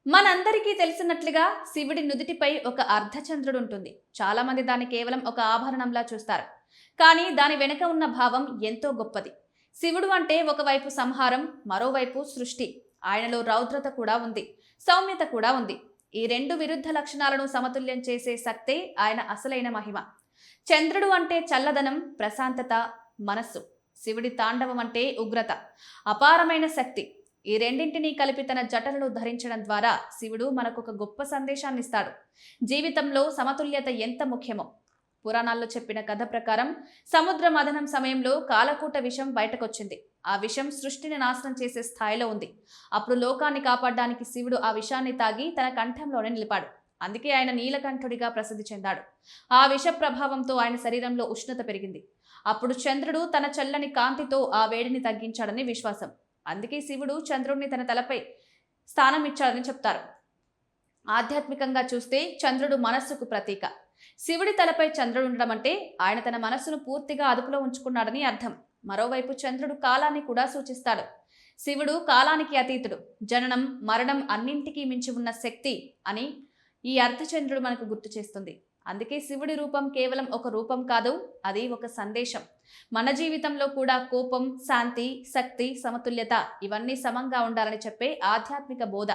మనందరికీ తెలిసినట్లుగా శివుడి నుదిటిపై ఒక అర్ధచంద్రుడు ఉంటుంది. చాలా మంది దాన్ని కేవలం ఒక ఆభరణంలా చూస్తారు. కానీ దాని వెనుక ఉన్న భావం ఎంతో గొప్పది. శివుడు అంటే ఒకవైపు సంహారం, మరోవైపు సృష్టి. ఆయనలో రౌద్రత కూడా ఉంది, సౌమ్యత కూడా ఉంది. ఈ రెండు విరుద్ధ లక్షణాలను సమతుల్యం చేసే శక్తే ఆయన అసలైన మహిమ. చంద్రుడు అంటే చల్లదనం, ప్రశాంతత, మనస్సు. శివుడి తాండవం అంటే ఉగ్రత, అపారమైన శక్తి. ఈ రెండింటినీ కలిపి తన జటలను ధరించడం ద్వారా శివుడు మనకొక గొప్ప సందేశాన్ని ఇస్తాడు. జీవితంలో సమతుల్యత ఎంత ముఖ్యమో. పురాణాల్లో చెప్పిన కథ ప్రకారం సముద్ర మథనం సమయంలో కాలకూట విషం బయటకొచ్చింది. ఆ విషం సృష్టిని నాశనం చేసే స్థాయిలో ఉంది. అప్పుడు లోకాన్ని కాపాడడానికి శివుడు ఆ విషాన్ని తాగి తన కంఠంలోనే నిలిపాడు. అందుకే ఆయన నీలకంఠుడిగా ప్రసిద్ధి చెందాడు. ఆ విష ప్రభావంతో ఆయన శరీరంలో ఉష్ణత పెరిగింది. అప్పుడు చంద్రుడు తన చల్లని కాంతితో ఆ వేడిని తగ్గించాడని విశ్వాసం. అందుకే శివుడు చంద్రుడిని తన తలపై స్థానం ఇచ్చాడని చెప్తారు. ఆధ్యాత్మికంగా చూస్తే చంద్రుడు మనస్సుకు ప్రతీక. శివుడి తలపై చంద్రుడు ఉండడం అంటే ఆయన తన మనస్సును పూర్తిగా అదుపులో ఉంచుకున్నాడని అర్థం. మరోవైపు చంద్రుడు కాలాన్ని కూడా సూచిస్తాడు. శివుడు కాలానికి అతీతుడు, జననం మరణం అన్నింటికీ మించి ఉన్న శక్తి అని ఈ అర్ధచంద్రుడు మనకు గుర్తు చేస్తుంది. అందుకే శివుడి రూపం కేవలం ఒక రూపం కాదు, అది ఒక సందేశం. మన జీవితంలో కూడా కోపం, శాంతి, శక్తి, సమతుల్యత ఇవన్నీ సమంగా ఉండాలని చెప్పే ఆధ్యాత్మిక బోధ.